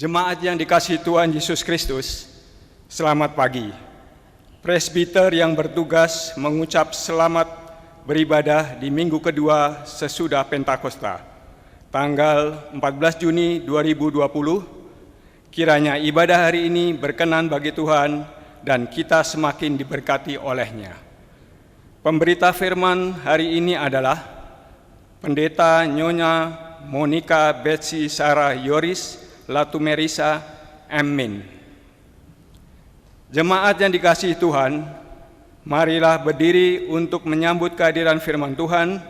Jemaat yang dikasihi Tuhan Yesus Kristus, selamat pagi. Presbiter yang bertugas mengucap selamat beribadah di minggu kedua sesudah Pentakosta, tanggal 14 Juni 2020. Kiranya ibadah hari ini berkenan bagi Tuhan dan kita semakin diberkati olehnya. Pemberita firman hari ini adalah Pendeta Nyonya Monica Betsy Sarah Yoris Latumerisa Amin. Jemaat yang dikasihi Tuhan, marilah berdiri untuk menyambut kehadiran firman Tuhan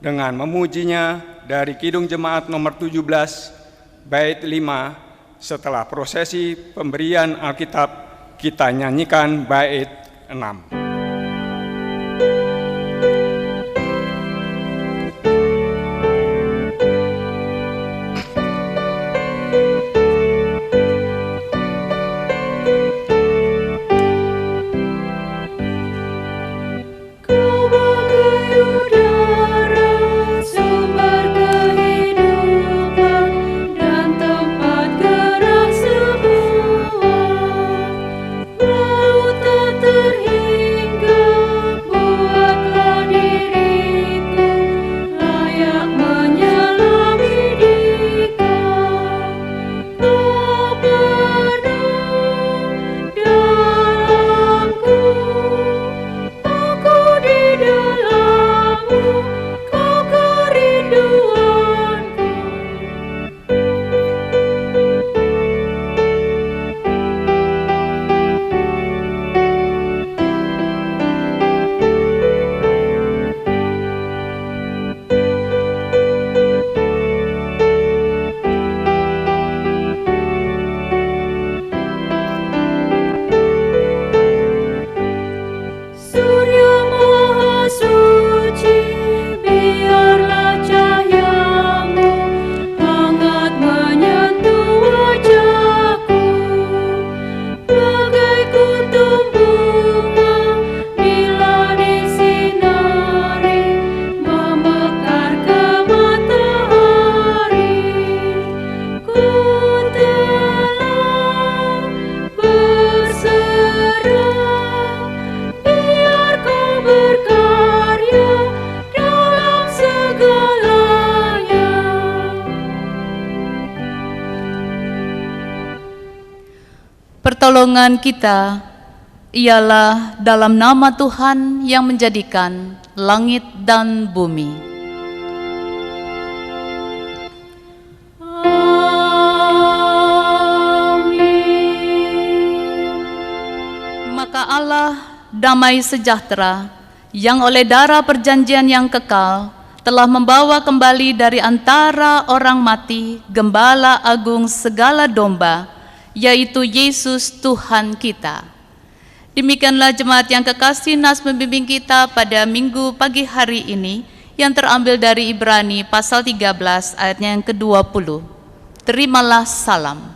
dengan memujinya dari Kidung Jemaat nomor 17, bait 5. Setelah prosesi pemberian Alkitab, kita nyanyikan bait 6. Pertolongan kita ialah dalam nama Tuhan yang menjadikan langit dan bumi. Amin. Maka Allah damai sejahtera yang oleh darah perjanjian yang kekal telah membawa kembali dari antara orang mati Gembala Agung segala domba, yaitu Yesus Tuhan kita. Demikianlah jemaat yang kekasih Nas membimbing kita pada minggu pagi hari ini yang terambil dari Ibrani pasal 13 ayatnya yang ke-20. Terimalah salam.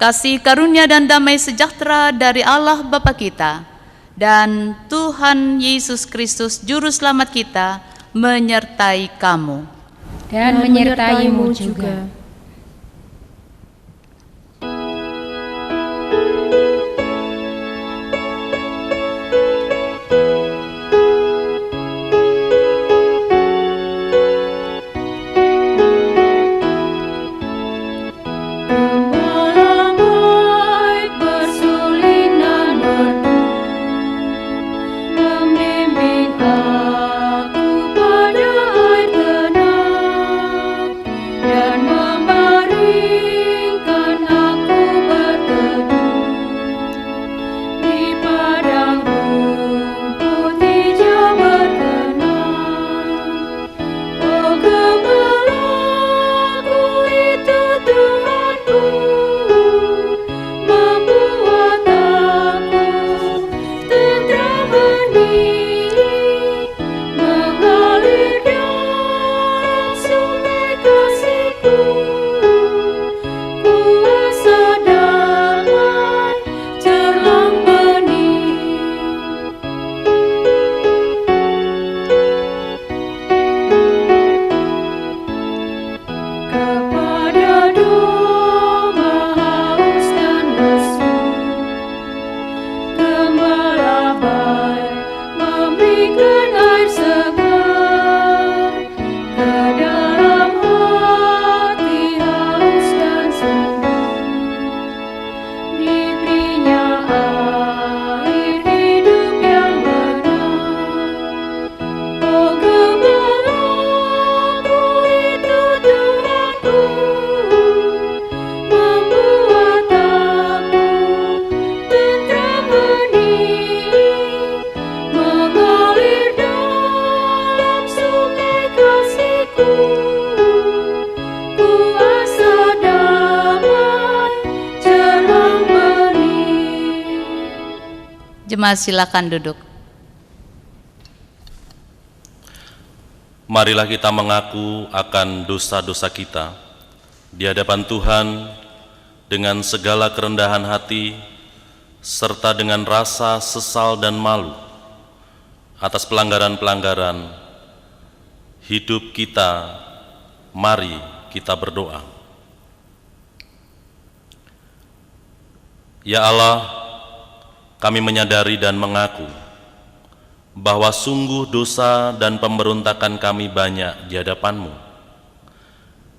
Kasih karunia dan damai sejahtera dari Allah Bapa kita dan Tuhan Yesus Kristus Juru Selamat kita menyertai kamu. Dan menyertaimu juga. Jemaat silakan duduk. Marilah kita mengaku akan dosa-dosa kita di hadapan Tuhan dengan segala kerendahan hati serta dengan rasa sesal dan malu atas pelanggaran-pelanggaran hidup kita. Mari kita berdoa. Ya Allah, kami menyadari dan mengaku bahwa sungguh dosa dan pemberontakan kami banyak di hadapan-Mu,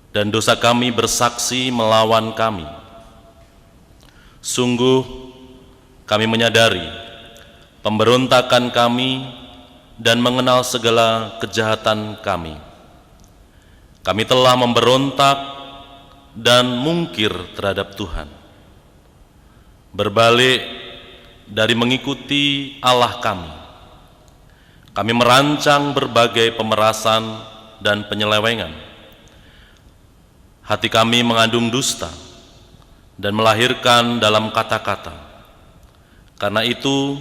dan dosa kami bersaksi melawan kami. Sungguh kami menyadari pemberontakan kami dan mengenal segala kejahatan kami. Kami telah memberontak dan mungkir terhadap Tuhan, berbalik dari mengikuti Allah kami. Kami merancang berbagai pemerasan dan penyelewengan. Hati kami mengandung dusta dan melahirkan dalam kata-kata. Karena itu,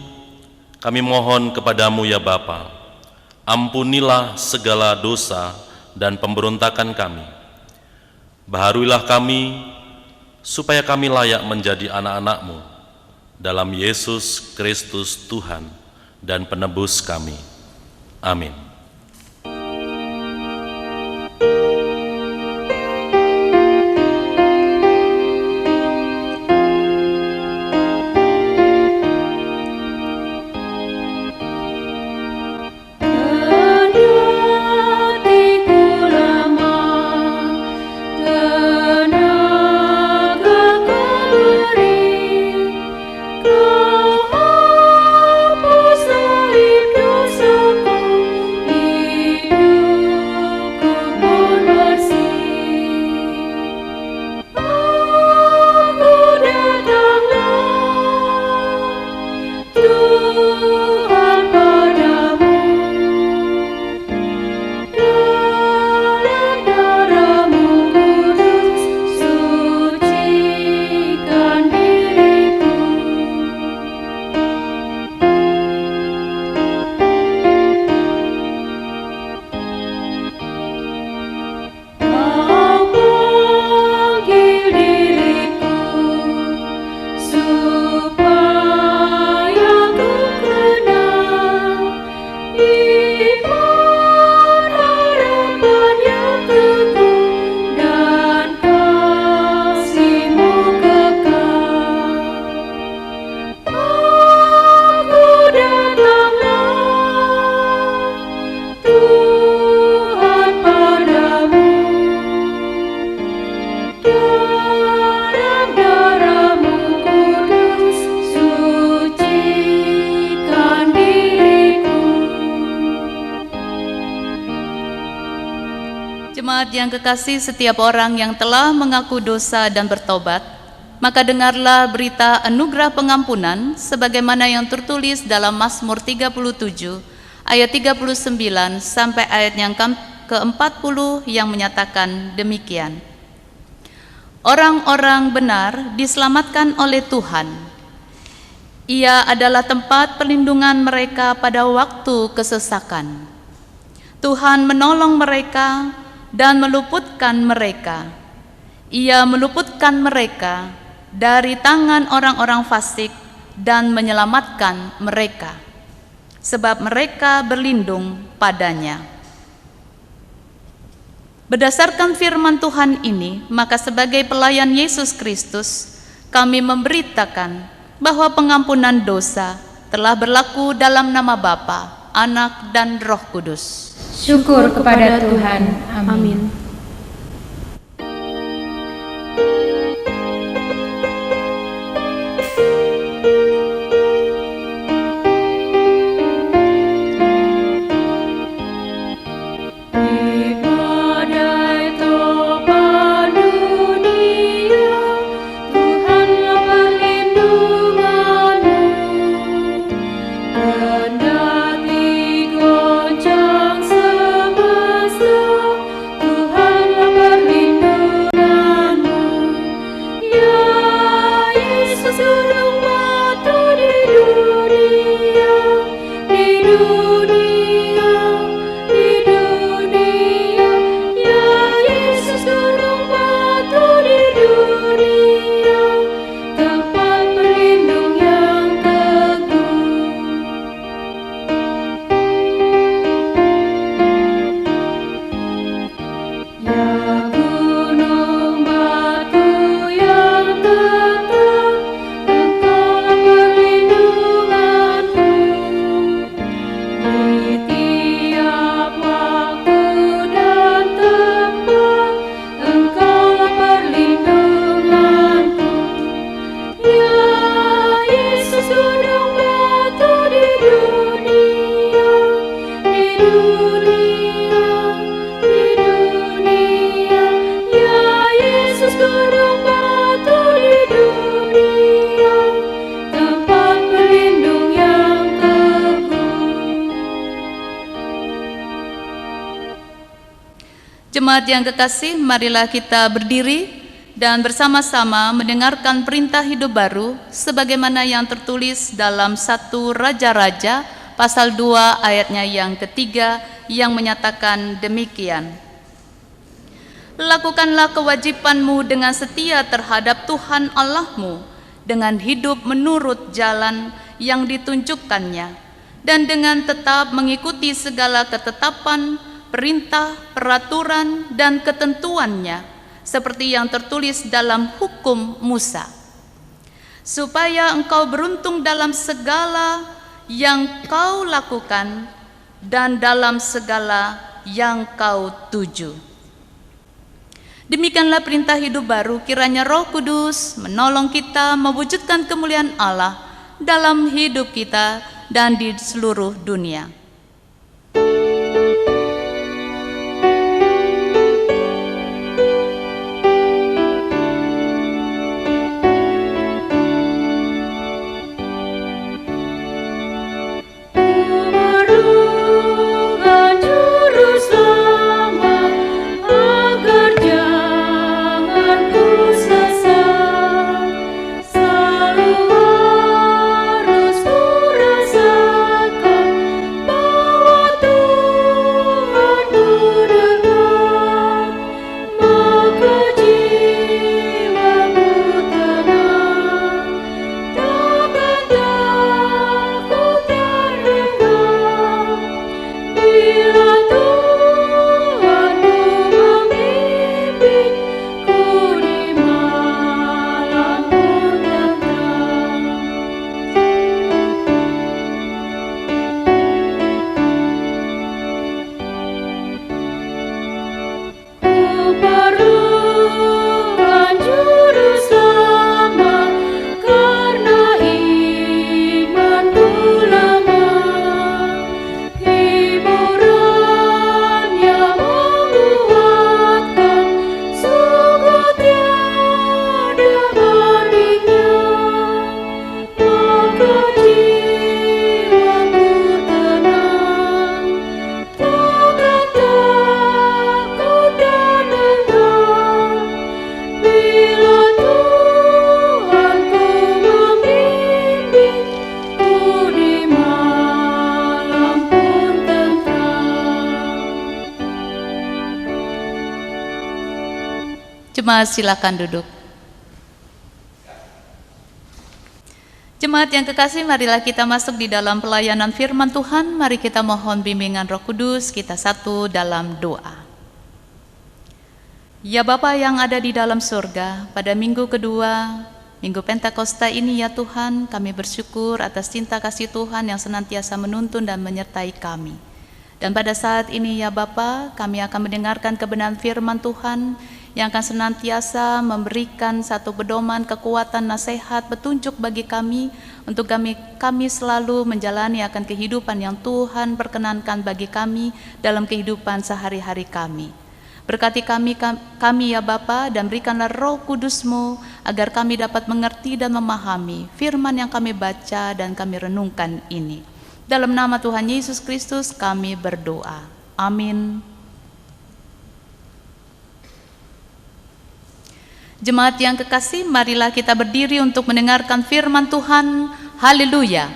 kami mohon kepadamu ya Bapa, ampunilah segala dosa dan pemberontakan kami. Baharuilah kami, supaya kami layak menjadi anak-anak-Mu, dalam Yesus Kristus Tuhan dan Penebus kami. Amin. Jemaat yang kekasih, setiap orang yang telah mengaku dosa dan bertobat, maka dengarlah berita anugerah pengampunan sebagaimana yang tertulis dalam Mazmur 37 ayat 39 sampai ayat yang ke-40 yang menyatakan demikian. Orang-orang benar diselamatkan oleh Tuhan. Ia adalah tempat perlindungan mereka pada waktu kesesakan. Tuhan menolong mereka dan meluputkan mereka. Ia meluputkan mereka dari tangan orang-orang fasik dan menyelamatkan mereka, sebab mereka berlindung padanya. Berdasarkan firman Tuhan ini, maka sebagai pelayan Yesus Kristus, kami memberitakan bahwa pengampunan dosa telah berlaku dalam nama Bapa, Anak, dan Roh Kudus. Syukur kepada Tuhan. Amin. Tuhan Jemaat yang kekasih, marilah kita berdiri dan bersama-sama mendengarkan perintah hidup baru sebagaimana yang tertulis dalam 1 Raja-Raja pasal 2 ayatnya yang ketiga yang menyatakan demikian. Lakukanlah kewajibanmu dengan setia terhadap Tuhan Allahmu, dengan hidup menurut jalan yang ditunjukkannya, dan dengan tetap mengikuti segala ketetapan, perintah, peraturan, dan ketentuannya, seperti yang tertulis dalam hukum Musa, supaya engkau beruntung dalam segala yang kau lakukan dan dalam segala yang kau tuju. Demikianlah perintah hidup baru, kiranya Roh Kudus menolong kita mewujudkan kemuliaan Allah dalam hidup kita dan di seluruh dunia. Jemaat silakan duduk. Jemaat yang kekasih, marilah kita masuk di dalam pelayanan firman Tuhan. Mari kita mohon bimbingan Roh Kudus, kita satu dalam doa. Ya Bapa yang ada di dalam surga, pada minggu kedua, Minggu Pentakosta ini ya Tuhan, kami bersyukur atas cinta kasih Tuhan yang senantiasa menuntun dan menyertai kami. Dan pada saat ini ya Bapa, kami akan mendengarkan kebenaran firman Tuhan yang akan senantiasa memberikan satu pedoman, kekuatan, nasihat, petunjuk bagi kami untuk kami selalu menjalani akan kehidupan yang Tuhan perkenankan bagi kami dalam kehidupan sehari-hari kami. Berkati kami ya Bapa, dan berikanlah Roh Kudus-Mu agar kami dapat mengerti dan memahami firman yang kami baca dan kami renungkan ini. Dalam nama Tuhan Yesus Kristus kami berdoa. Amin. Jemaat yang kekasih, marilah kita berdiri untuk mendengarkan firman Tuhan. Haleluya.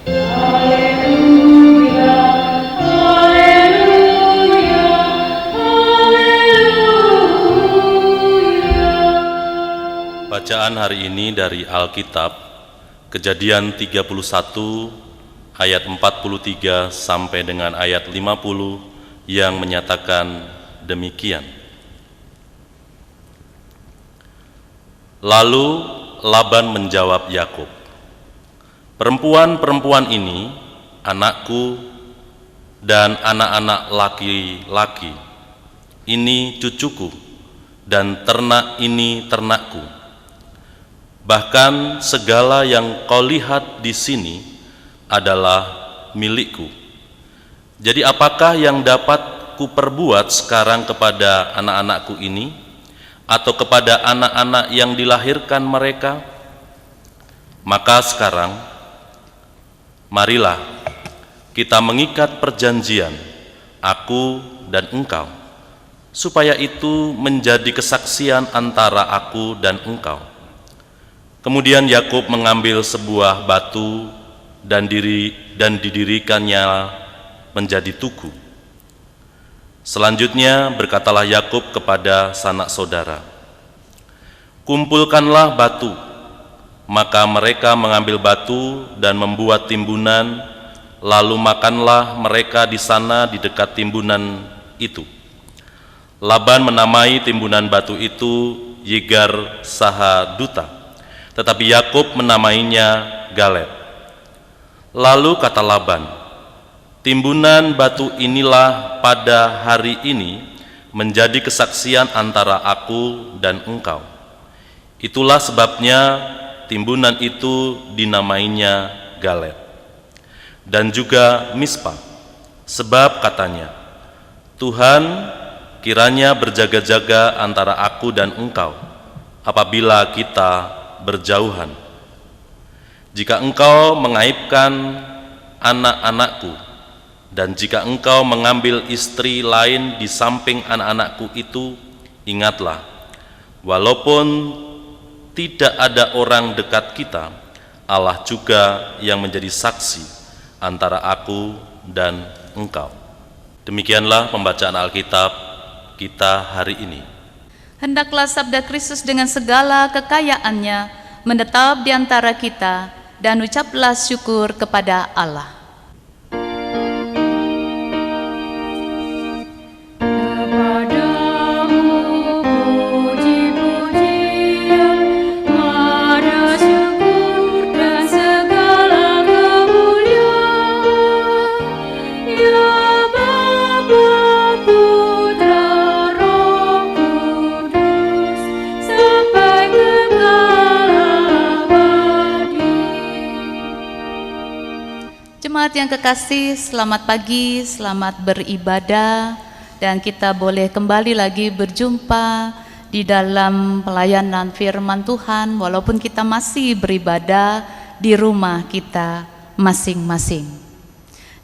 Haleluya, haleluya, haleluya. Bacaan hari ini dari Alkitab, Kejadian 31 ayat 43 sampai dengan ayat 50 yang menyatakan demikian. Lalu Laban menjawab Yakub, "Perempuan-perempuan ini anakku dan anak-anak laki-laki, ini cucuku, dan ternak ini ternakku. Bahkan segala yang kau lihat di sini adalah milikku. Jadi apakah yang dapat kuperbuat sekarang kepada anak-anakku ini, atau kepada anak-anak yang dilahirkan mereka? Maka sekarang, marilah kita mengikat perjanjian, aku dan engkau, supaya itu menjadi kesaksian antara aku dan engkau. Kemudian Yakub mengambil sebuah batu dan didirikannya menjadi tugu. Selanjutnya berkatalah Yakub kepada sanak saudara, "Kumpulkanlah batu." Maka mereka mengambil batu dan membuat timbunan, lalu makanlah mereka di sana di dekat timbunan itu. Laban menamai timbunan batu itu Yegar Sahaduta, tetapi Yakub menamainya Galed. Lalu kata Laban, "Timbunan batu inilah pada hari ini menjadi kesaksian antara aku dan engkau." Itulah sebabnya timbunan itu dinamainya Galed. Dan juga Mispa, sebab katanya, "Tuhan kiranya berjaga-jaga antara aku dan engkau apabila kita berjauhan. Jika engkau mengaibkan anak-anakku, dan jika engkau mengambil istri lain di samping anak-anakku itu, ingatlah, walaupun tidak ada orang dekat kita, Allah juga yang menjadi saksi antara aku dan engkau." Demikianlah pembacaan Alkitab kita hari ini. Hendaklah sabda Kristus dengan segala kekayaannya menetap di antara kita, dan ucaplah syukur kepada Allah. Jemaat yang kekasih, selamat pagi, selamat beribadah, dan kita boleh kembali lagi berjumpa di dalam pelayanan firman Tuhan walaupun kita masih beribadah di rumah kita masing-masing.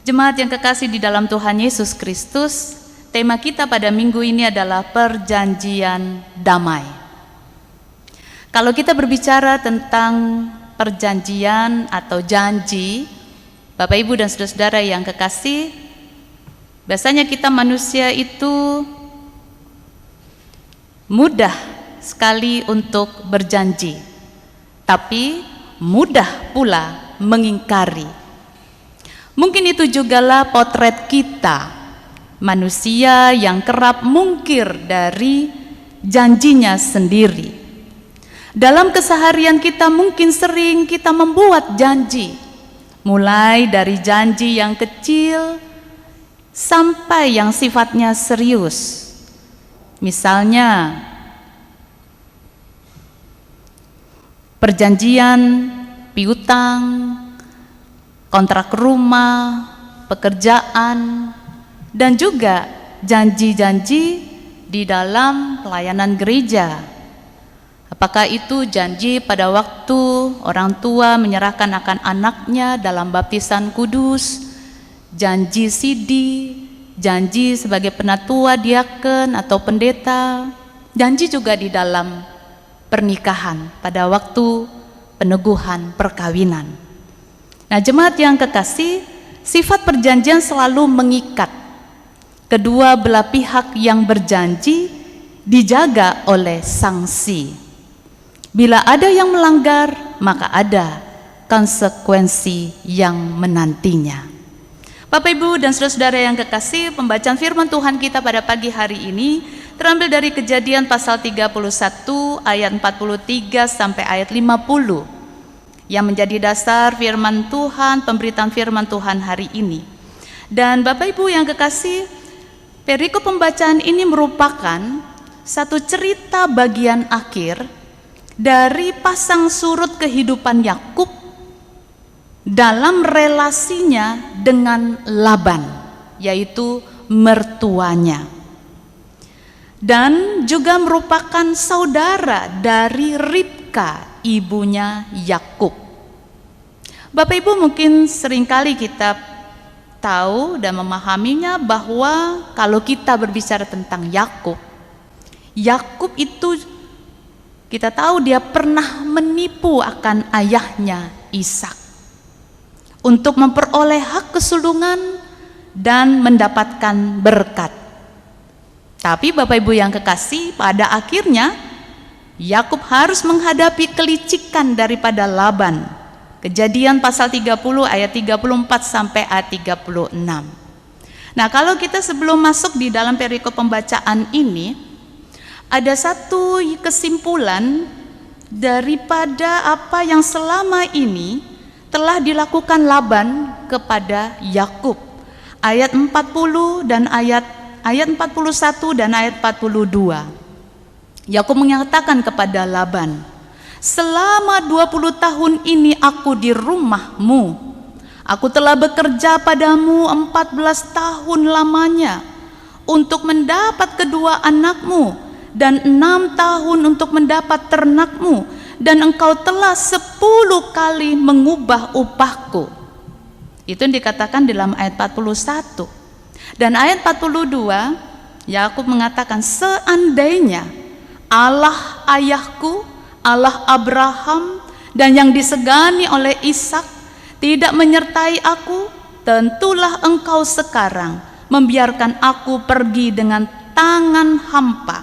Jemaat yang kekasih di dalam Tuhan Yesus Kristus, tema kita pada minggu ini adalah perjanjian damai. Kalau kita berbicara tentang perjanjian atau janji, Bapak, Ibu, dan saudara-saudara yang kekasih, biasanya kita manusia itu mudah sekali untuk berjanji, tapi mudah pula mengingkari. Mungkin itu jugalah potret kita, manusia yang kerap mungkir dari janjinya sendiri. Dalam keseharian kita mungkin sering kita membuat janji, mulai dari janji yang kecil sampai yang sifatnya serius. Misalnya, perjanjian piutang, kontrak rumah, pekerjaan, dan juga janji-janji di dalam pelayanan gereja. Apakah itu janji pada waktu orang tua menyerahkan akan anaknya dalam baptisan kudus, janji sidi, janji sebagai penatua, diaken, atau pendeta, janji juga di dalam pernikahan pada waktu peneguhan perkawinan. Nah, jemaat yang kekasih, sifat perjanjian selalu mengikat. Kedua belah pihak yang berjanji dijaga oleh sanksi. Bila ada yang melanggar, maka ada konsekuensi yang menantinya. Bapak, Ibu, dan saudara-saudara yang kekasih, pembacaan firman Tuhan kita pada pagi hari ini terambil dari Kejadian pasal 31 ayat 43 sampai ayat 50 yang menjadi dasar firman Tuhan, pemberitaan firman Tuhan hari ini. Dan Bapak, Ibu yang kekasih, perikop pembacaan ini merupakan satu cerita bagian akhir dari pasang surut kehidupan Yakub dalam relasinya dengan Laban, yaitu mertuanya, dan juga merupakan saudara dari Ribka, ibunya Yakub. Bapak, Ibu, mungkin seringkali kita tahu dan memahaminya bahwa kalau kita berbicara tentang Yakub itu kita tahu dia pernah menipu akan ayahnya Ishak untuk memperoleh hak kesulungan dan mendapatkan berkat. Tapi Bapak Ibu yang kekasih, pada akhirnya Yakub harus menghadapi kelicikan daripada Laban. Kejadian pasal 30 ayat 34 sampai ayat 36. Nah, kalau kita sebelum masuk di dalam perikop pembacaan ini, ada satu kesimpulan daripada apa yang selama ini telah dilakukan Laban kepada Yakub. Ayat 40 dan ayat 41 dan ayat 42. Yakub mengatakan kepada Laban, "Selama 20 tahun ini aku di rumahmu. Aku telah bekerja padamu 14 tahun lamanya untuk mendapat kedua anakmu dan 6 tahun untuk mendapat ternakmu, dan engkau telah 10 kali mengubah upahku." Itu yang dikatakan dalam ayat 41. Dan ayat 42, Yakub mengatakan, "Seandainya Allah ayahku, Allah Abraham, dan yang disegani oleh Ishak tidak menyertai aku, tentulah engkau sekarang membiarkan aku pergi dengan tangan hampa.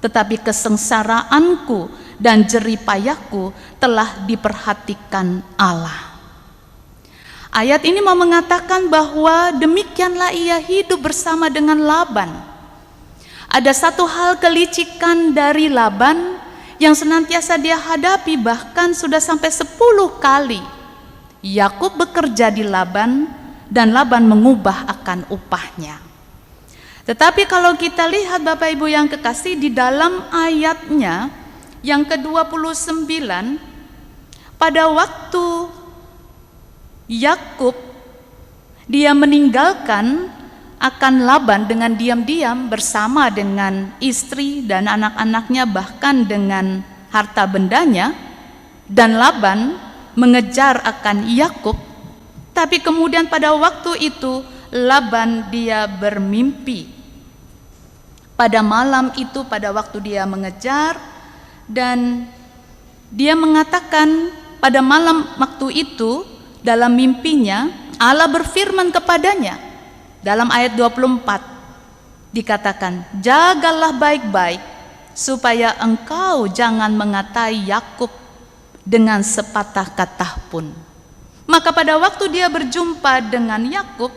Tetapi kesengsaraanku dan jerih payahku telah diperhatikan Allah." Ayat ini mau mengatakan bahwa demikianlah ia hidup bersama dengan Laban. Ada satu hal kelicikan dari Laban yang senantiasa dia hadapi, bahkan sudah sampai 10 kali Yakub bekerja di Laban dan Laban mengubah akan upahnya. Tetapi kalau kita lihat Bapak Ibu yang kekasih, di dalam ayatnya yang ke-29, pada waktu Yakub dia meninggalkan akan Laban dengan diam-diam bersama dengan istri dan anak-anaknya, bahkan dengan harta bendanya, dan Laban mengejar akan Yakub. Tapi kemudian pada waktu itu Laban dia bermimpi. Pada malam itu, pada waktu dia mengejar, dan dia mengatakan pada malam waktu itu dalam mimpinya Allah berfirman kepadanya. Dalam ayat 24 dikatakan, "Jagalah baik-baik supaya engkau jangan mengatai Yakub dengan sepatah kata pun." Maka pada waktu dia berjumpa dengan Yakub,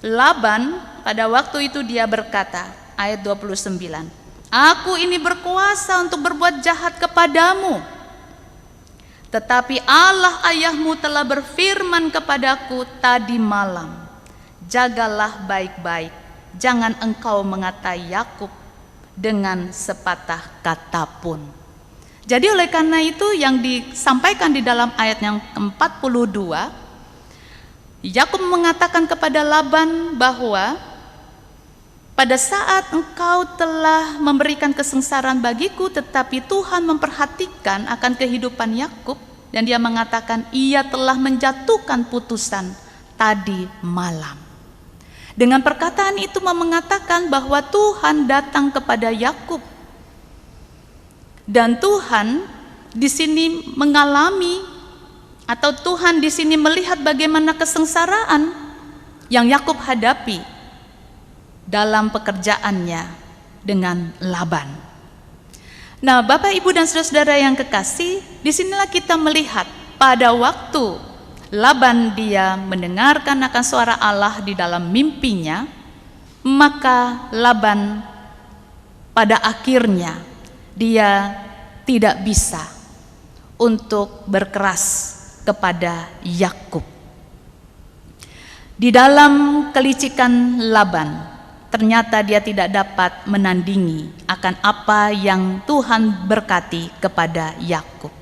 Laban pada waktu itu dia berkata, ayat 29, "Aku ini berkuasa untuk berbuat jahat kepadamu, tetapi Allah ayahmu telah berfirman kepadaku tadi malam, jagalah baik-baik, jangan engkau mengatai Yakub dengan sepatah kata pun." Jadi oleh karena itu yang disampaikan di dalam ayat yang ke-42, Yakub mengatakan kepada Laban bahwa pada saat engkau telah memberikan kesengsaraan bagiku, tetapi Tuhan memperhatikan akan kehidupan Yakub, dan dia mengatakan ia telah menjatuhkan putusan tadi malam. Dengan perkataan itu mengatakan bahwa Tuhan datang kepada Yakub, dan Tuhan di sini mengalami, atau Tuhan di sini melihat bagaimana kesengsaraan yang Yakub hadapi dalam pekerjaannya dengan Laban. Nah, Bapak, Ibu, dan saudara-saudara yang kekasih, disinilah kita melihat pada waktu Laban dia mendengarkan akan suara Allah di dalam mimpinya, maka Laban pada akhirnya dia tidak bisa untuk berkeras kepada Yakub. Di dalam kelicikan Laban, ternyata dia tidak dapat menandingi akan apa yang Tuhan berkati kepada Yakub.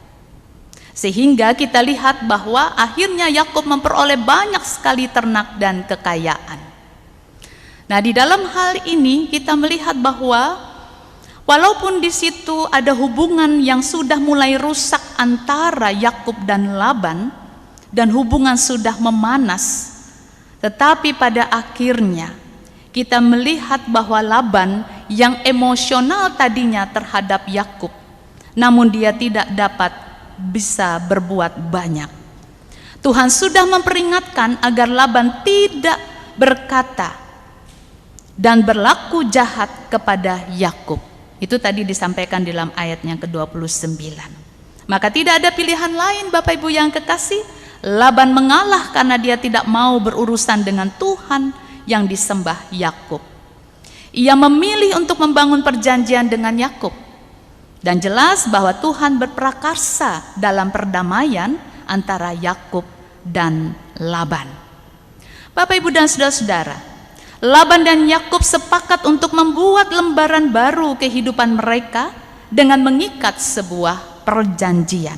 Sehingga kita lihat bahwa akhirnya Yakub memperoleh banyak sekali ternak dan kekayaan. Nah, di dalam hal ini kita melihat bahwa walaupun di situ ada hubungan yang sudah mulai rusak antara Yakub dan Laban, dan hubungan sudah memanas, Tetapi pada akhirnya kita melihat bahwa Laban yang emosional tadinya terhadap Yakub, namun dia tidak dapat bisa berbuat banyak. Tuhan sudah memperingatkan agar Laban tidak berkata dan berlaku jahat kepada Yakub. Itu tadi disampaikan dalam ayat yang ke-29. Maka tidak ada pilihan lain, Bapak Ibu yang kekasih. Laban mengalah karena dia tidak mau berurusan dengan Tuhan yang disembah Yakub. Ia memilih untuk membangun perjanjian dengan Yakub. Dan jelas bahwa Tuhan berprakarsa dalam perdamaian antara Yakub dan Laban. Bapak, Ibu, dan saudara-saudara, Laban dan Yakub sepakat untuk membuat lembaran baru kehidupan mereka dengan mengikat sebuah perjanjian.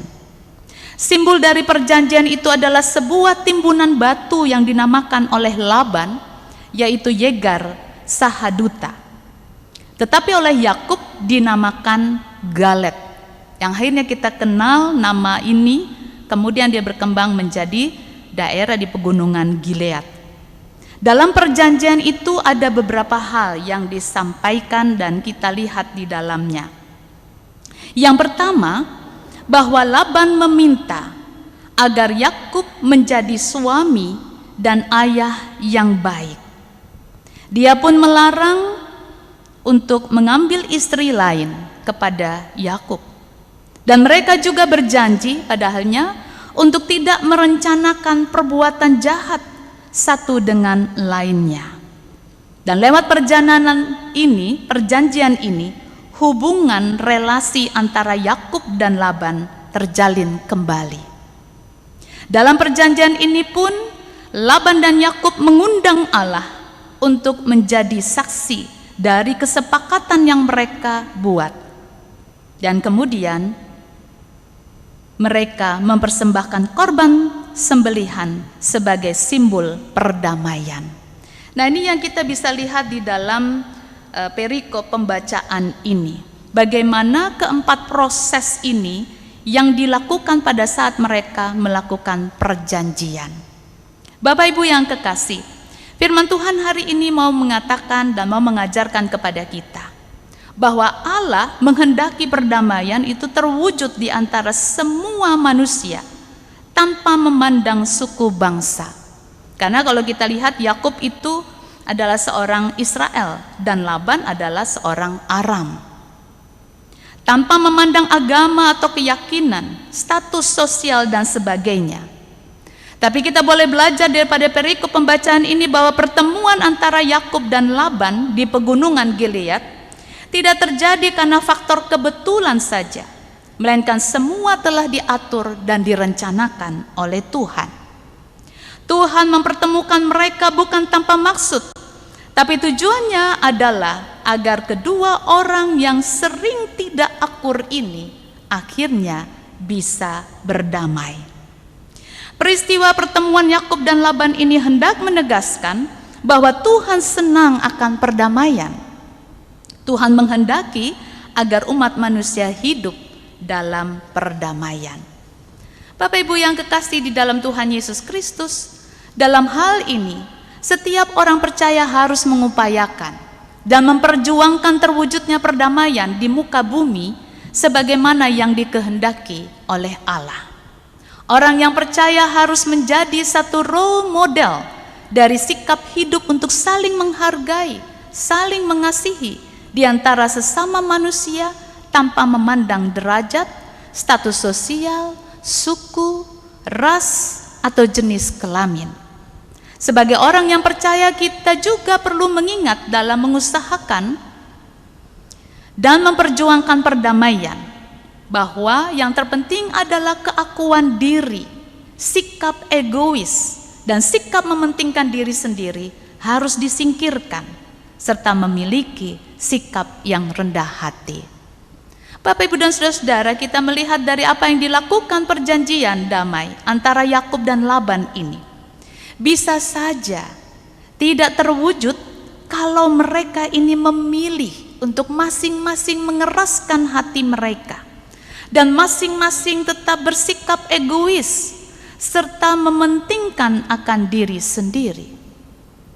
Simbol dari perjanjian itu adalah sebuah timbunan batu yang dinamakan oleh Laban, yaitu Yegar Sahaduta. Tetapi oleh Yakub dinamakan Galet, yang akhirnya kita kenal nama ini, kemudian dia berkembang menjadi daerah di pegunungan Gilead. Dalam perjanjian itu ada beberapa hal yang disampaikan dan kita lihat di dalamnya. Yang pertama, bahwa Laban meminta agar Yakub menjadi suami dan ayah yang baik. Dia pun melarang untuk mengambil istri lain kepada Yakub. Dan mereka juga berjanji padahalnya untuk tidak merencanakan perbuatan jahat satu dengan lainnya. Dan lewat perjanjian ini, hubungan relasi antara Yakub dan Laban terjalin kembali. Dalam perjanjian ini pun Laban dan Yakub mengundang Allah untuk menjadi saksi dari kesepakatan yang mereka buat. Dan kemudian mereka mempersembahkan korban sembelihan sebagai simbol perdamaian. Nah, ini yang kita bisa lihat di dalam perikop pembacaan ini. Bagaimana keempat proses ini yang dilakukan pada saat mereka melakukan perjanjian. Bapak Ibu yang kekasih, firman Tuhan hari ini mau mengatakan dan mau mengajarkan kepada kita bahwa Allah menghendaki perdamaian itu terwujud di antara semua manusia tanpa memandang suku bangsa. Karena kalau kita lihat, Yakub itu adalah seorang Israel dan Laban adalah seorang Aram. Tanpa memandang agama atau keyakinan, status sosial dan sebagainya. Tapi kita boleh belajar daripada perikop pembacaan ini bahwa pertemuan antara Yakub dan Laban di pegunungan Gilead tidak terjadi karena faktor kebetulan saja, melainkan semua telah diatur dan direncanakan oleh Tuhan. Tuhan mempertemukan mereka bukan tanpa maksud, tapi tujuannya adalah agar kedua orang yang sering tidak akur ini akhirnya bisa berdamai. Peristiwa pertemuan Yakub dan Laban ini hendak menegaskan bahwa Tuhan senang akan perdamaian. Tuhan menghendaki agar umat manusia hidup dalam perdamaian. Bapak Ibu yang kekasih di dalam Tuhan Yesus Kristus, dalam hal ini setiap orang percaya harus mengupayakan dan memperjuangkan terwujudnya perdamaian di muka bumi sebagaimana yang dikehendaki oleh Allah. Orang yang percaya harus menjadi satu role model dari sikap hidup untuk saling menghargai, saling mengasihi di antara sesama manusia tanpa memandang derajat, status sosial, suku, ras, atau jenis kelamin. Sebagai orang yang percaya, kita juga perlu mengingat dalam mengusahakan dan memperjuangkan perdamaian bahwa yang terpenting adalah keakuan diri, sikap egois, dan sikap mementingkan diri sendiri harus disingkirkan, serta memiliki sikap yang rendah hati. Bapak, Ibu, dan saudara-saudara, kita melihat dari apa yang dilakukan perjanjian damai antara Yakub dan Laban ini, bisa saja tidak terwujud kalau mereka ini memilih untuk masing-masing mengeraskan hati mereka dan masing-masing tetap bersikap egois serta mementingkan akan diri sendiri.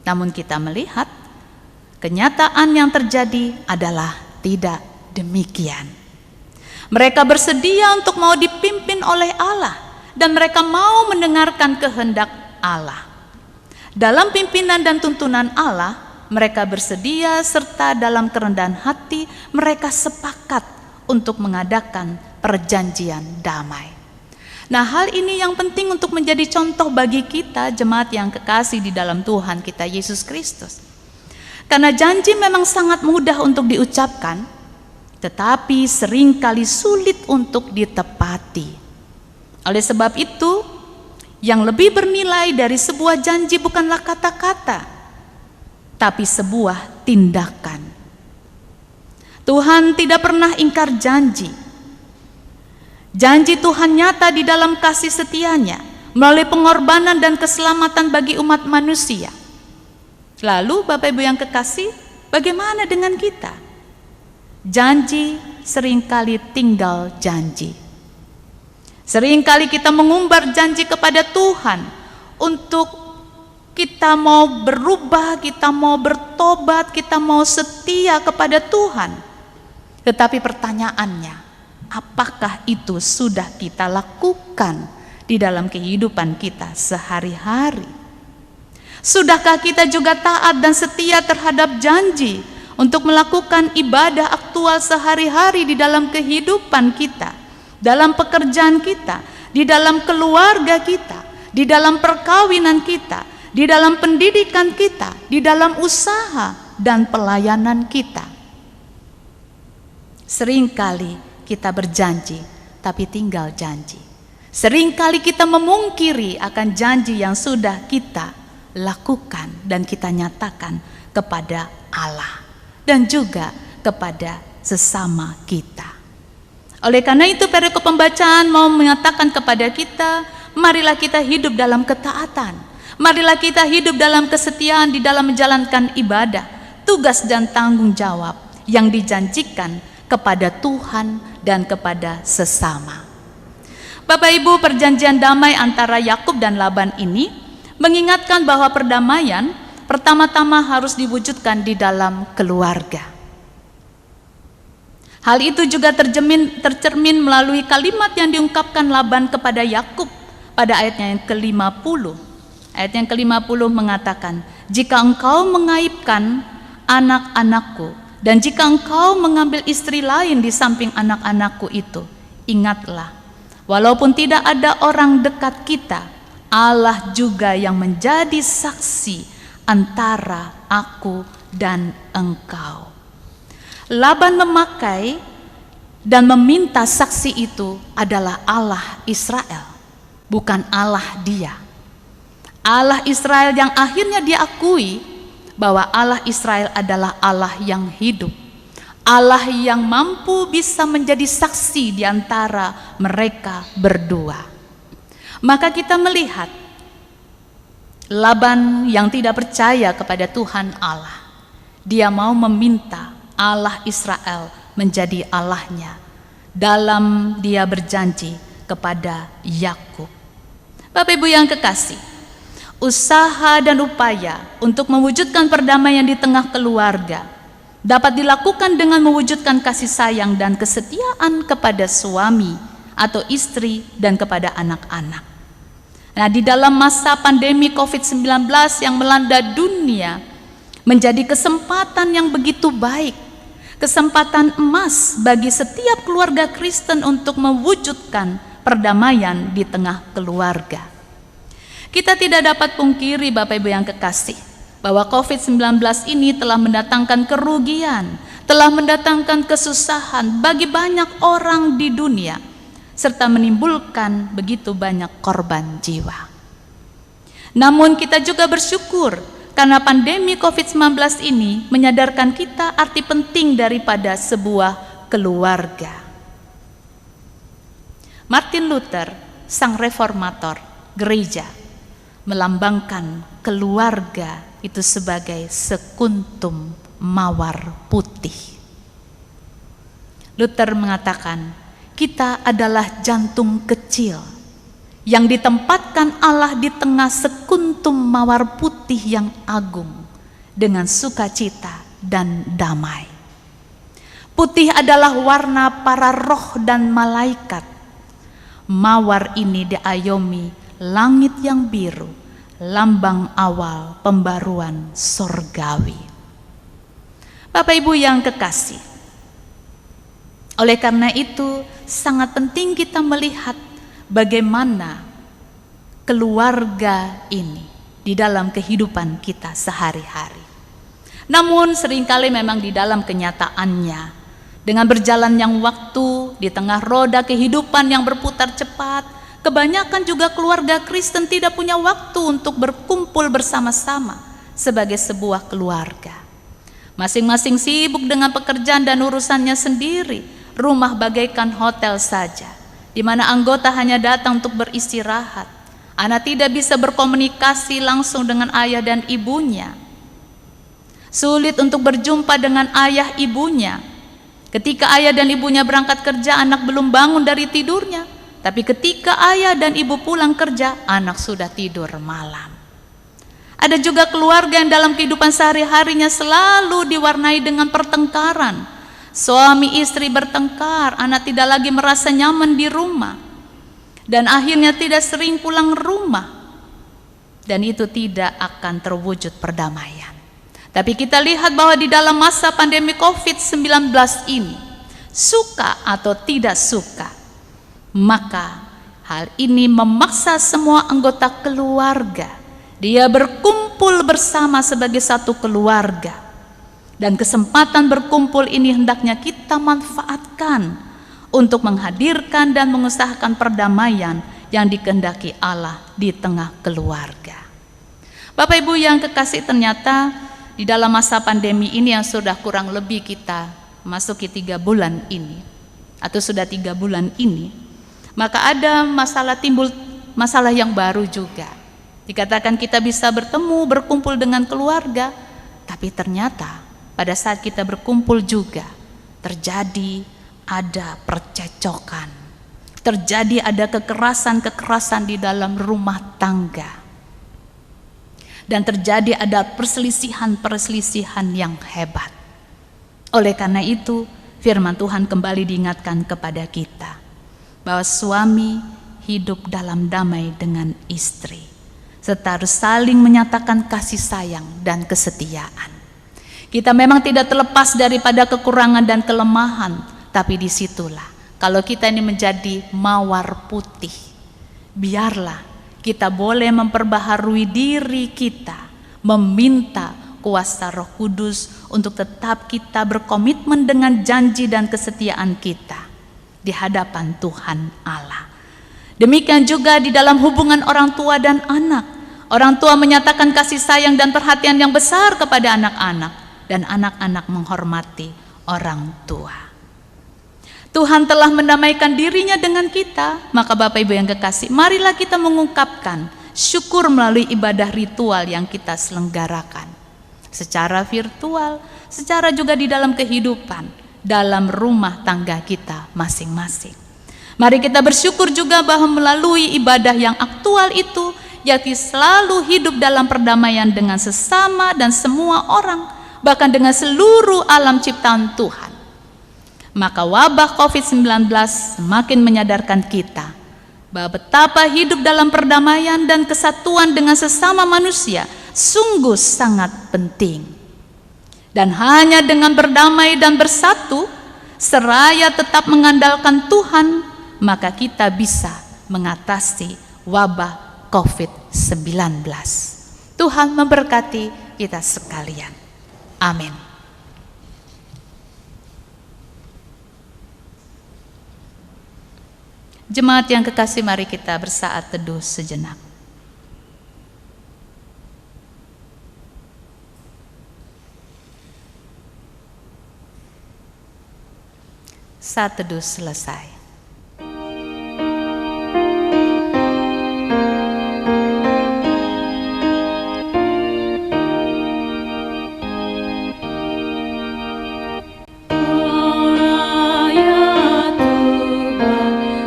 Namun kita melihat kenyataan yang terjadi adalah tidak demikian. Mereka bersedia untuk mau dipimpin oleh Allah dan mereka mau mendengarkan kehendak Allah. Dalam pimpinan dan tuntunan Allah, mereka bersedia serta dalam kerendahan hati mereka sepakat untuk mengadakan perjanjian damai. Nah, hal ini yang penting untuk menjadi contoh bagi kita jemaat yang kekasih di dalam Tuhan kita Yesus Kristus. Karena janji memang sangat mudah untuk diucapkan, tetapi seringkali sulit untuk ditepati. Oleh sebab itu, yang lebih bernilai dari sebuah janji bukanlah kata-kata, tapi sebuah tindakan. Tuhan tidak pernah ingkar janji. Janji Tuhan nyata di dalam kasih setianya melalui pengorbanan dan keselamatan bagi umat manusia. Lalu Bapak Ibu yang kekasih, bagaimana dengan kita? Janji seringkali tinggal janji. Seringkali kita mengumbar janji kepada Tuhan untuk kita mau berubah, kita mau bertobat, kita mau setia kepada Tuhan. Tetapi pertanyaannya, apakah itu sudah kita lakukan di dalam kehidupan kita sehari-hari? Sudahkah kita juga taat dan setia terhadap janji untuk melakukan ibadah aktual sehari-hari di dalam kehidupan kita, dalam pekerjaan kita, di dalam keluarga kita, di dalam perkawinan kita, di dalam pendidikan kita, di dalam usaha dan pelayanan kita? Seringkali kita berjanji, tapi tinggal janji. Seringkali kita memungkiri akan janji yang sudah kita lakukan dan kita nyatakan kepada Allah dan juga kepada sesama kita. Oleh karena itu, perikop pembacaan mau menyatakan kepada kita, marilah kita hidup dalam ketaatan. Marilah kita hidup dalam kesetiaan di dalam menjalankan ibadah, tugas dan tanggung jawab yang dijanjikan kepada Tuhan dan kepada sesama. Bapak Ibu, perjanjian damai antara Yakub dan Laban ini mengingatkan bahwa perdamaian pertama-tama harus diwujudkan di dalam keluarga. Hal itu juga tercermin melalui kalimat yang diungkapkan Laban kepada Yakub pada ayatnya yang ke-50. Ayat yang ke-50 mengatakan, "Jika engkau mengaibkan anak-anakku dan jika engkau mengambil istri lain di samping anak-anakku itu, ingatlah, walaupun tidak ada orang dekat kita, Allah juga yang menjadi saksi antara aku dan engkau." Laban memakai dan meminta saksi itu adalah Allah Israel, bukan Allah dia. Allah Israel yang akhirnya diakui bahwa Allah Israel adalah Allah yang hidup, Allah yang mampu bisa menjadi saksi di antara mereka berdua. Maka kita melihat Laban yang tidak percaya kepada Tuhan Allah, dia mau meminta Allah Israel menjadi Allahnya dalam dia berjanji kepada Yakub. Bapak Ibu yang kekasih, usaha dan upaya untuk mewujudkan perdamaian di tengah keluarga dapat dilakukan dengan mewujudkan kasih sayang dan kesetiaan kepada suami atau istri dan kepada anak-anak. Nah, di dalam masa pandemi COVID-19 yang melanda dunia menjadi kesempatan yang begitu baik, kesempatan emas bagi setiap keluarga Kristen untuk mewujudkan perdamaian di tengah keluarga. Kita tidak dapat pungkiri Bapak Ibu yang kekasih, bahwa COVID-19 ini telah mendatangkan kerugian, telah mendatangkan kesusahan bagi banyak orang di dunia, serta menimbulkan begitu banyak korban jiwa. Namun kita juga bersyukur karena pandemi COVID-19 ini menyadarkan kita arti penting daripada sebuah keluarga. Martin Luther, sang reformator gereja, melambangkan keluarga itu sebagai sekuntum mawar putih. Luther mengatakan, kita adalah jantung kecil yang ditempatkan Allah di tengah sekuntum mawar putih yang agung dengan sukacita dan damai. Putih adalah warna para roh dan malaikat. Mawar ini diayomi langit yang biru, lambang awal pembaruan sorgawi. Bapak Ibu yang kekasih, oleh karena itu sangat penting kita melihat bagaimana keluarga ini di dalam kehidupan kita sehari-hari. Namun seringkali memang di dalam kenyataannya, dengan berjalannya waktu di tengah roda kehidupan yang berputar cepat, kebanyakan juga keluarga Kristen tidak punya waktu untuk berkumpul bersama-sama sebagai sebuah keluarga. Masing-masing sibuk dengan pekerjaan dan urusannya sendiri. Rumah bagaikan hotel saja, di mana anggota hanya datang untuk beristirahat. Anak tidak bisa berkomunikasi langsung dengan ayah dan ibunya. Sulit untuk berjumpa dengan ayah ibunya. Ketika ayah dan ibunya berangkat kerja, anak belum bangun dari tidurnya. Tapi ketika ayah dan ibu pulang kerja, anak sudah tidur malam. Ada juga keluarga yang dalam kehidupan sehari-harinya selalu diwarnai dengan pertengkaran. Suami istri bertengkar, anak tidak lagi merasa nyaman di rumah, dan akhirnya tidak sering pulang rumah, dan itu tidak akan terwujud perdamaian. Tapi kita lihat bahwa di dalam masa pandemi COVID-19 ini, suka atau tidak suka, maka hal ini memaksa semua anggota keluarga dia berkumpul bersama sebagai satu keluarga. Dan kesempatan berkumpul ini hendaknya kita manfaatkan untuk menghadirkan dan mengusahakan perdamaian yang dikehendaki Allah di tengah keluarga. Bapak Ibu yang kekasih, ternyata di dalam masa pandemi ini yang sudah kurang lebih kita masuki 3 bulan ini, atau sudah 3 bulan ini, maka ada timbul masalah yang baru juga. Dikatakan kita bisa bertemu, berkumpul dengan keluarga, tapi ternyata pada saat kita berkumpul juga terjadi ada percecokan, terjadi ada kekerasan di dalam rumah tangga, dan terjadi ada perselisihan yang hebat. Oleh karena itu firman Tuhan kembali diingatkan kepada kita bahwa suami hidup dalam damai dengan istri, serta harus saling menyatakan kasih sayang dan kesetiaan. Kita memang tidak terlepas daripada kekurangan dan kelemahan, tapi disitulah kalau kita ini menjadi mawar putih, biarlah kita boleh memperbaharui diri kita, meminta kuasa Roh Kudus untuk tetap kita berkomitmen dengan janji dan kesetiaan kita di hadapan Tuhan Allah. Demikian juga di dalam hubungan orang tua dan anak. Orang tua menyatakan kasih sayang dan perhatian yang besar kepada anak-anak, dan anak-anak menghormati orang tua. Tuhan telah mendamaikan dirinya dengan kita, maka Bapak Ibu yang kekasih, marilah kita mengungkapkan syukur melalui ibadah ritual yang kita selenggarakan secara virtual, secara juga di dalam kehidupan, dalam rumah tangga kita masing-masing. Mari kita bersyukur juga bahwa melalui ibadah yang aktual itu, yaitu selalu hidup dalam perdamaian dengan sesama dan semua orang, bahkan dengan seluruh alam ciptaan Tuhan. Maka wabah COVID-19 semakin menyadarkan kita bahwa betapa hidup dalam perdamaian dan kesatuan dengan sesama manusia sungguh sangat penting. Dan hanya dengan berdamai dan bersatu, seraya tetap mengandalkan Tuhan, maka kita bisa mengatasi wabah COVID-19. Tuhan memberkati kita sekalian. Amin. Jemaat yang kekasih, mari kita bersaat teduh sejenak. Saat teduh selesai.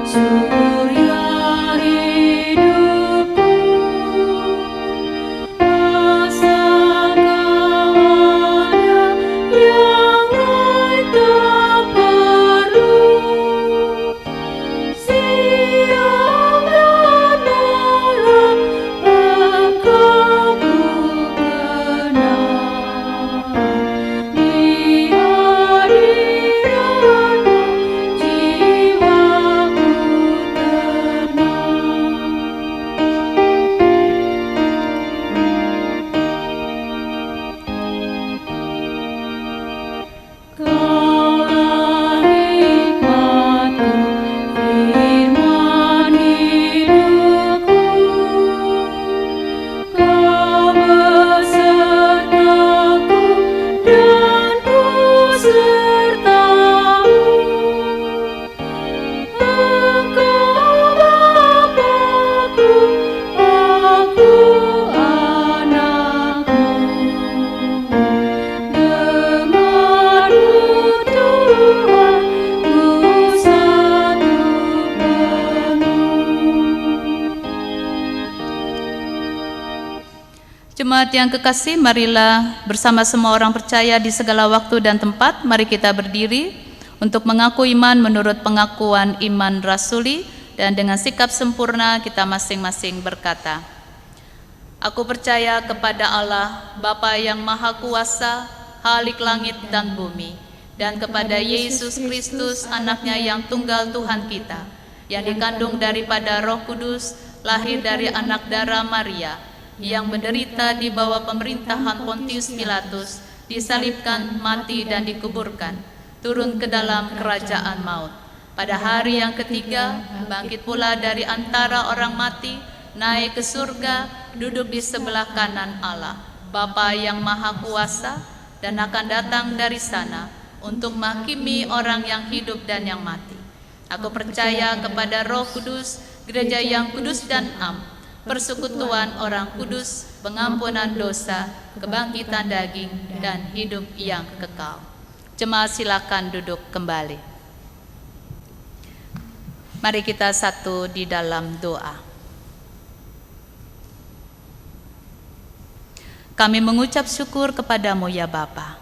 Surya Jemaat yang kekasih, marilah bersama semua orang percaya di segala waktu dan tempat, mari kita berdiri untuk mengaku iman menurut pengakuan iman rasuli, dan dengan sikap sempurna kita masing-masing berkata, Aku percaya kepada Allah, Bapa yang Maha Kuasa, Khalik langit dan bumi, dan kepada Yesus Kristus, anaknya yang tunggal Tuhan kita, yang dikandung daripada Roh Kudus, lahir dari anak darah Maria, yang menderita di bawah pemerintahan Pontius Pilatus, disalibkan, mati dan dikuburkan, turun ke dalam kerajaan maut. Pada hari yang ketiga, bangkit pula dari antara orang mati, naik ke surga, duduk di sebelah kanan Allah, Bapa yang Maha Kuasa, dan akan datang dari sana untuk menghakimi orang yang hidup dan yang mati. Aku percaya kepada Roh Kudus, gereja yang kudus dan am, persekutuan orang kudus, pengampunan dosa, kebangkitan daging, dan hidup yang kekal. Jemaat silakan duduk kembali. Mari kita satu di dalam doa. Kami mengucap syukur kepadamu ya Bapa,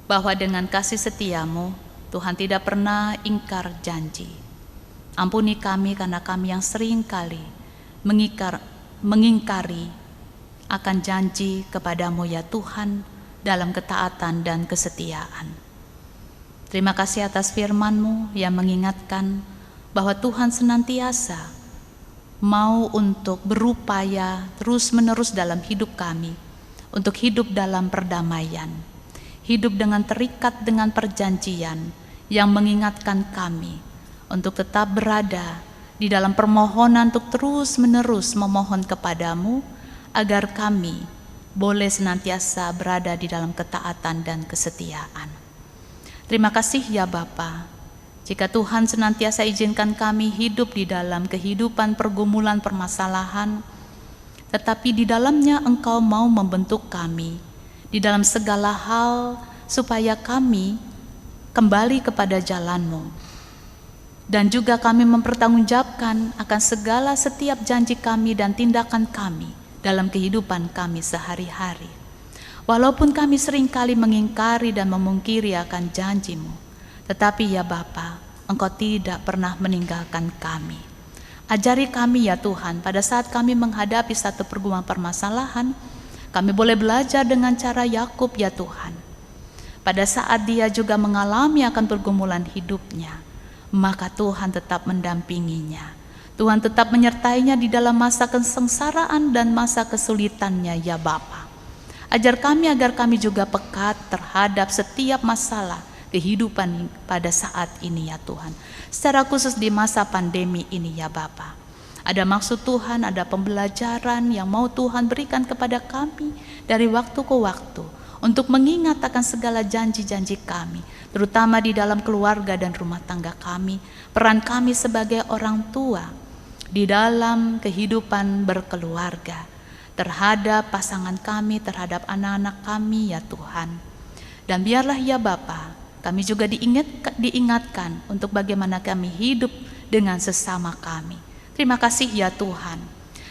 bahwa dengan kasih setiamu, Tuhan tidak pernah ingkar janji. Ampuni kami karena kami yang sering kali mengingkari akan janji kepadamu ya Tuhan dalam ketaatan dan kesetiaan. Terima kasih atas firman-Mu yang mengingatkan bahwa Tuhan senantiasa mau untuk berupaya terus-menerus dalam hidup kami, untuk hidup dalam perdamaian, hidup dengan terikat dengan perjanjian yang mengingatkan kami untuk tetap berada di dalam permohonan untuk terus-menerus memohon kepadamu agar kami boleh senantiasa berada di dalam ketaatan dan kesetiaan. Terima kasih ya Bapa, jika Tuhan senantiasa izinkan kami hidup di dalam kehidupan pergumulan permasalahan, tetapi di dalamnya Engkau mau membentuk kami di dalam segala hal supaya kami kembali kepada jalan-Mu. Dan juga kami mempertanggungjawabkan akan segala setiap janji kami dan tindakan kami dalam kehidupan kami sehari-hari. Walaupun kami seringkali mengingkari dan memungkiri akan janji-Mu, tetapi ya Bapa, Engkau tidak pernah meninggalkan kami. Ajari kami ya Tuhan, pada saat kami menghadapi satu pergumulan permasalahan, kami boleh belajar dengan cara Yakub ya Tuhan. Pada saat dia juga mengalami akan pergumulan hidupnya, maka Tuhan tetap mendampinginya. Tuhan tetap menyertainya di dalam masa kesengsaraan dan masa kesulitannya ya Bapa. Ajar kami agar kami juga pekat terhadap setiap masalah kehidupan pada saat ini ya Tuhan. Secara khusus di masa pandemi ini ya Bapa. Ada maksud Tuhan, ada pembelajaran yang mau Tuhan berikan kepada kami dari waktu ke waktu untuk mengingat akan segala janji-janji kami, terutama di dalam keluarga dan rumah tangga kami, peran kami sebagai orang tua di dalam kehidupan berkeluarga, terhadap pasangan kami, terhadap anak-anak kami ya Tuhan. Dan biarlah ya Bapa, kami juga diingatkan untuk bagaimana kami hidup dengan sesama kami. Terima kasih ya Tuhan,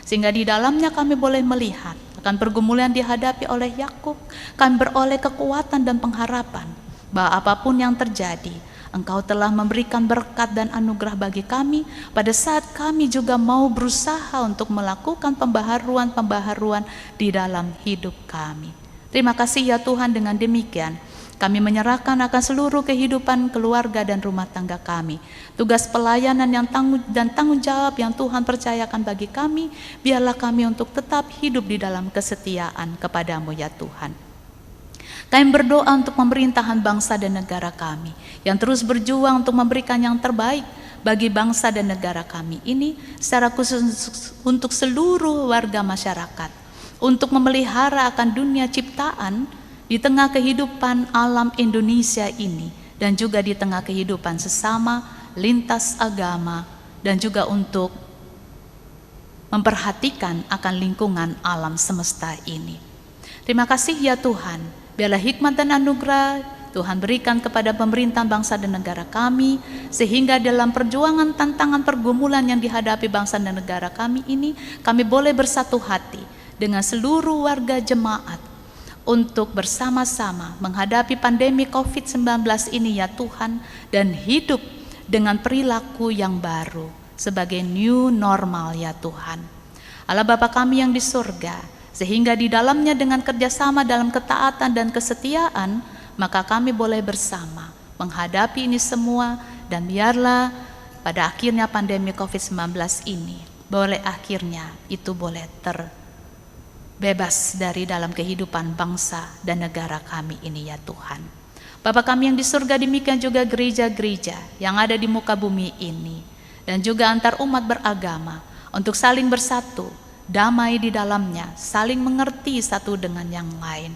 sehingga di dalamnya kami boleh melihat akan pergumulan dihadapi oleh Yakub, kami beroleh kekuatan dan pengharapan bahwa apapun yang terjadi, Engkau telah memberikan berkat dan anugerah bagi kami pada saat kami juga mau berusaha untuk melakukan pembaharuan di dalam hidup kami. Terima kasih ya Tuhan, dengan demikian kami menyerahkan akan seluruh kehidupan keluarga dan rumah tangga kami. Tugas pelayanan yang tanggung jawab yang Tuhan percayakan bagi kami, biarlah kami untuk tetap hidup di dalam kesetiaan kepadamu ya Tuhan. Kami berdoa untuk pemerintahan bangsa dan negara kami, yang terus berjuang untuk memberikan yang terbaik bagi bangsa dan negara kami ini, secara khusus untuk seluruh warga masyarakat, untuk memelihara akan dunia ciptaan, di tengah kehidupan alam Indonesia ini, dan juga di tengah kehidupan sesama, lintas agama, dan juga untuk memperhatikan akan lingkungan alam semesta ini. Terima kasih ya Tuhan, biarlah hikmat dan anugerah Tuhan berikan kepada pemerintah bangsa dan negara kami, sehingga dalam perjuangan tantangan pergumulan yang dihadapi bangsa dan negara kami ini, kami boleh bersatu hati dengan seluruh warga jemaat untuk bersama-sama menghadapi pandemi COVID-19 ini ya Tuhan, dan hidup dengan perilaku yang baru sebagai new normal ya Tuhan. Allah Bapa kami yang di surga, sehingga di dalamnya dengan kerjasama dalam ketaatan dan kesetiaan, maka kami boleh bersama menghadapi ini semua, dan biarlah pada akhirnya pandemi COVID-19 ini boleh akhirnya itu boleh terbebas dari dalam kehidupan bangsa dan negara kami ini ya Tuhan. Bapa kami yang di surga, demikian juga gereja-gereja yang ada di muka bumi ini, dan juga antar umat beragama untuk saling bersatu, damai di dalamnya, saling mengerti satu dengan yang lain,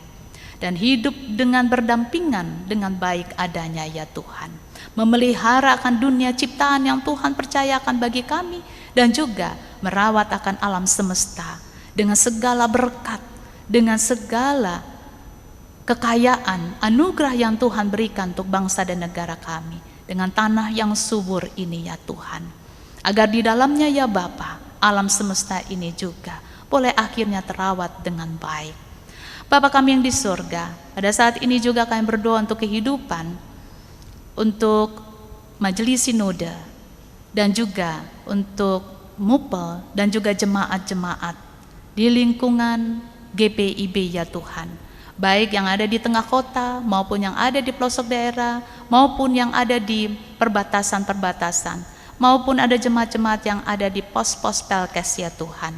dan hidup dengan berdampingan dengan baik adanya ya Tuhan. Memelihara akan dunia ciptaan yang Tuhan percayakan bagi kami, dan juga merawat akan alam semesta dengan segala berkat, dengan segala kekayaan, anugerah yang Tuhan berikan untuk bangsa dan negara kami, dengan tanah yang subur ini ya Tuhan. Agar di dalamnya ya Bapa, alam semesta ini juga boleh akhirnya terawat dengan baik. Bapa kami yang di surga, pada saat ini juga kami berdoa untuk kehidupan, untuk majelis sinode, dan juga untuk mupel dan juga jemaat-jemaat di lingkungan GPIB ya Tuhan, baik yang ada di tengah kota maupun yang ada di pelosok daerah, maupun yang ada di perbatasan-perbatasan, maupun ada jemaat-jemaat yang ada di pos-pos Pelkes ya Tuhan,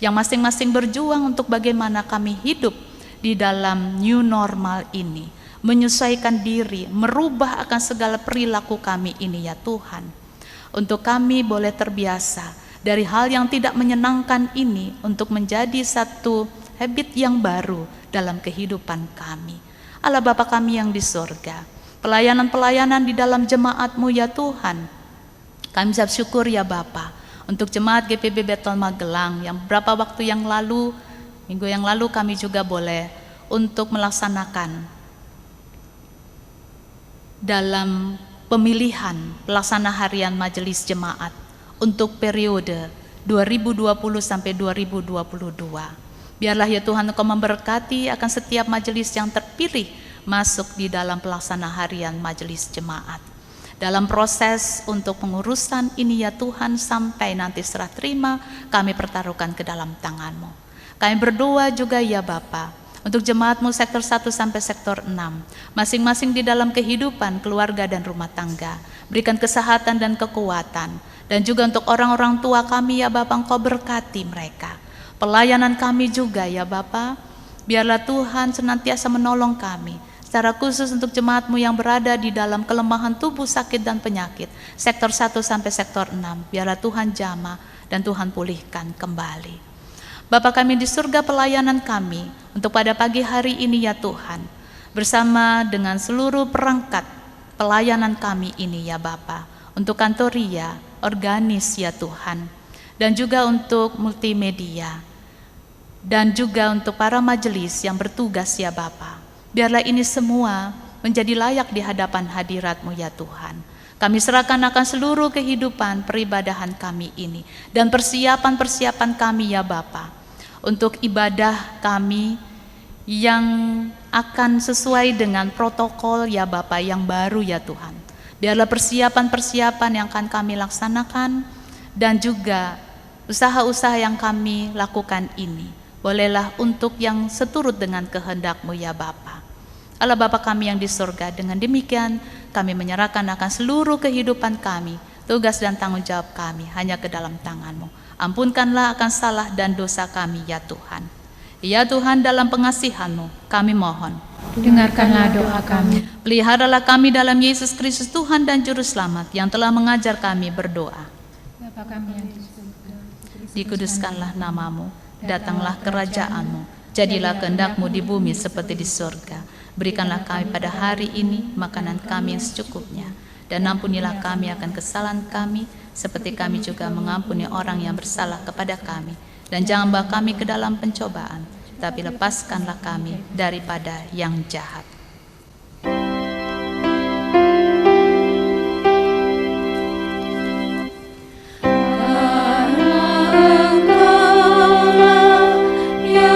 yang masing-masing berjuang untuk bagaimana kami hidup di dalam new normal ini, menyesuaikan diri, merubah akan segala perilaku kami ini ya Tuhan, untuk kami boleh terbiasa dari hal yang tidak menyenangkan ini untuk menjadi satu habit yang baru dalam kehidupan kami. Allah Bapa kami yang di surga, pelayanan-pelayanan di dalam jemaat-Mu ya Tuhan, kami ucap syukur ya Bapa untuk jemaat GPB Betel Magelang yang beberapa waktu yang lalu, minggu yang lalu kami juga boleh untuk melaksanakan dalam pemilihan pelaksana harian majelis jemaat untuk periode 2020 sampai 2022. Biarlah ya Tuhan Engkau memberkati akan setiap majelis yang terpilih masuk di dalam pelaksana harian majelis jemaat. Dalam proses untuk pengurusan ini ya Tuhan, sampai nanti serah terima, kami pertaruhkan ke dalam tangan-Mu. Kami berdoa juga ya Bapa untuk jemaat-Mu sektor 1 sampai sektor 6, masing-masing di dalam kehidupan keluarga dan rumah tangga. Berikan kesehatan dan kekuatan, dan juga untuk orang-orang tua kami ya Bapa, Engkau berkati mereka. Pelayanan kami juga ya Bapa, biarlah Tuhan senantiasa menolong kami, secara khusus untuk jemaat-Mu yang berada di dalam kelemahan tubuh, sakit dan penyakit, sektor 1 sampai sektor 6, biarlah Tuhan jamah dan Tuhan pulihkan kembali. Bapa kami di surga, pelayanan kami untuk pada pagi hari ini ya Tuhan, bersama dengan seluruh perangkat pelayanan kami ini ya Bapa, untuk kantoria, organis ya Tuhan, dan juga untuk multimedia, dan juga untuk para majelis yang bertugas ya Bapa. Biarlah ini semua menjadi layak di hadapan hadirat-Mu ya Tuhan. Kami serahkan akan seluruh kehidupan peribadahan kami ini, dan persiapan-persiapan kami ya Bapa, untuk ibadah kami yang akan sesuai dengan protokol ya Bapa yang baru ya Tuhan. Biarlah persiapan-persiapan yang akan kami laksanakan, dan juga usaha-usaha yang kami lakukan ini, bolehlah untuk yang seturut dengan kehendak-Mu ya Bapa. Allah Bapa kami yang di surga, dengan demikian kami menyerahkan akan seluruh kehidupan kami, tugas dan tanggung jawab kami hanya ke dalam tangan-Mu. Ampunkanlah akan salah dan dosa kami ya Tuhan. Ya Tuhan, dalam pengasihan-Mu kami mohon, Dengarkanlah doa kami. peliharalah kami dalam Yesus Kristus Tuhan dan Juru Selamat yang telah mengajar kami berdoa. Bapa kami yang di surga, Dikuduskanlah nama-Mu, datanglah kerajaan-Mu, jadilah kehendak-Mu di bumi seperti di surga. Berikanlah kami pada hari ini makanan kami yang secukupnya, dan ampunilah kami akan kesalahan kami, seperti kami juga mengampuni orang yang bersalah kepada kami. Dan jangan bawa kami ke dalam pencobaan, tapi lepaskanlah kami daripada yang jahat. Karena Engkaulah yang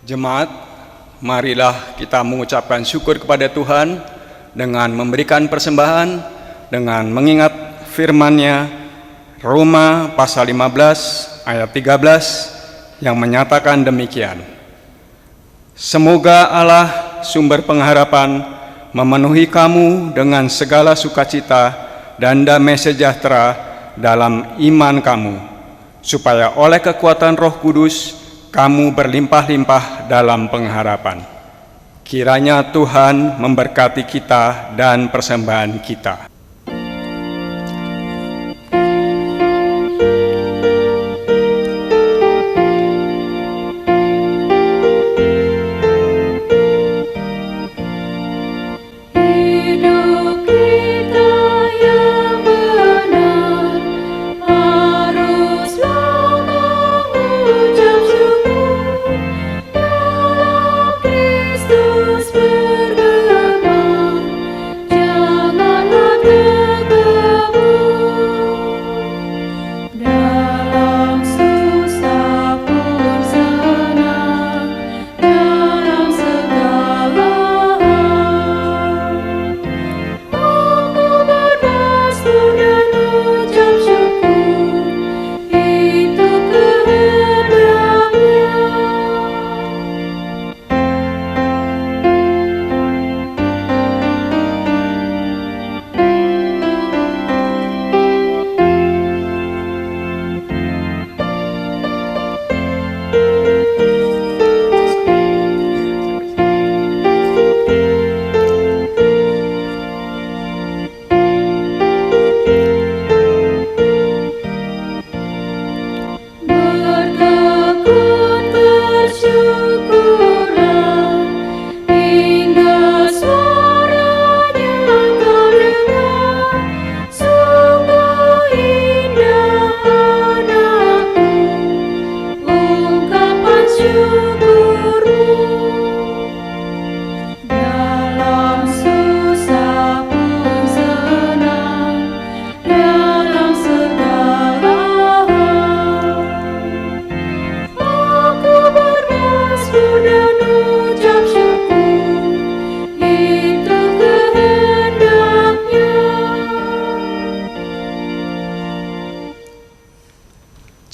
Jemaat, marilah kita mengucapkan syukur kepada Tuhan dengan memberikan persembahan, dengan mengingat firman-Nya Roma pasal 15 ayat 13 yang menyatakan demikian. Semoga Allah sumber pengharapan memenuhi kamu dengan segala sukacita dan damai sejahtera dalam iman kamu, supaya oleh kekuatan Roh Kudus kamu berlimpah-limpah dalam pengharapan. Kiranya Tuhan memberkati kita dan persembahan kita.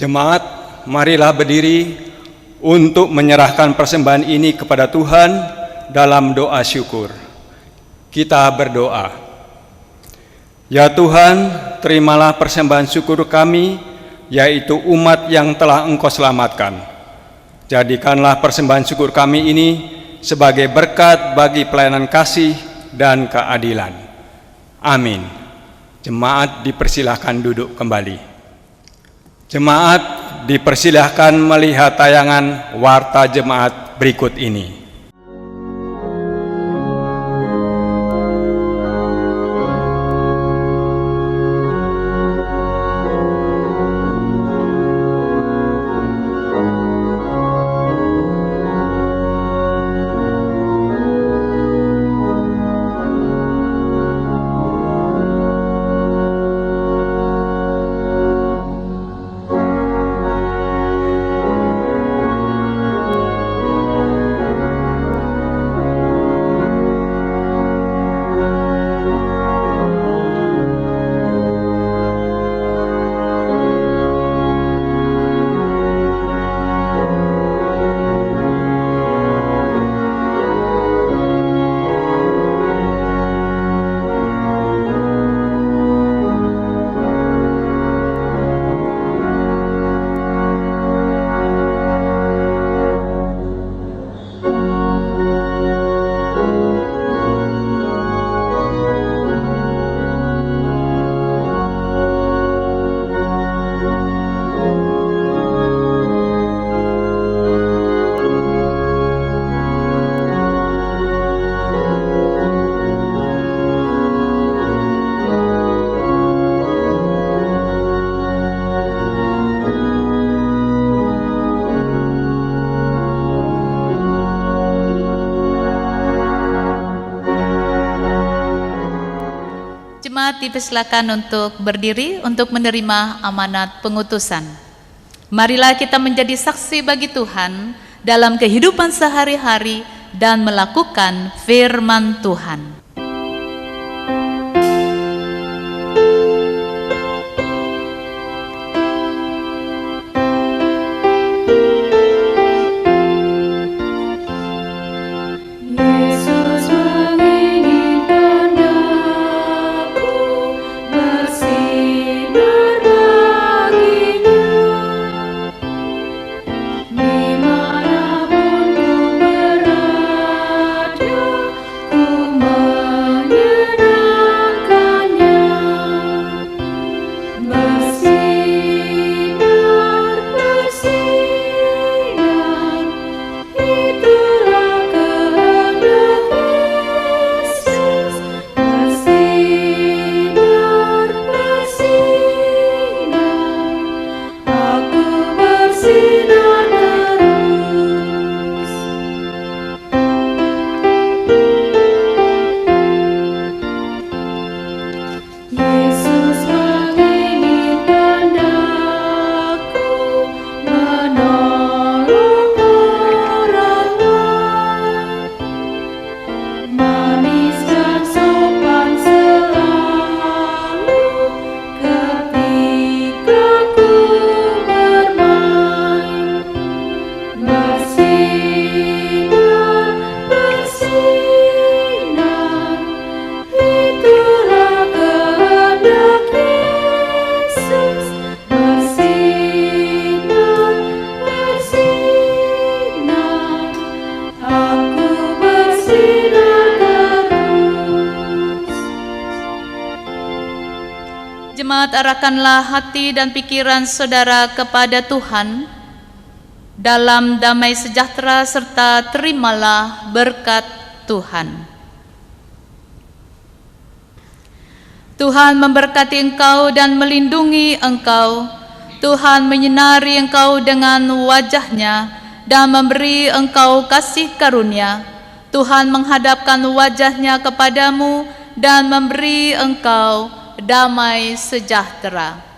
Jemaat, marilah berdiri untuk menyerahkan persembahan ini kepada Tuhan dalam doa syukur. Kita berdoa. Ya Tuhan, terimalah persembahan syukur kami, yaitu umat yang telah Engkau selamatkan. Jadikanlah persembahan syukur kami ini sebagai berkat bagi pelayanan kasih dan keadilan. Amin. Jemaat dipersilahkan duduk kembali. Jemaat dipersilahkan melihat tayangan Warta Jemaat berikut ini. Jemaat dipersilakan untuk berdiri untuk menerima amanat pengutusan. Marilah kita menjadi saksi bagi Tuhan dalam kehidupan sehari-hari dan melakukan firman Tuhan. Yesus menginginkan aku bersinar baginya. Dimanapun ku berada, ku menyenangkannya. Bersinar, bersinar, itulah kehendak Yesus. Bersinar, bersinar, aku bersinar terus. Yesus menginginkan aku menolong orang lain, manis dan sopan selalu ketika ku bermain. Bersinar, bersinar, itulah kehendak Yesus. Bersinar, bersinar, aku bersinar terus. Jemaat, arahkanlah hati dan pikiran saudara kepada Tuhan dalam damai sejahtera serta terimalah berkat Tuhan. Tuhan memberkati engkau dan melindungi engkau. Tuhan menyinari engkau dengan wajah-Nya dan memberi engkau kasih karunia. Tuhan menghadapkan wajah-Nya kepadamu dan memberi engkau damai sejahtera.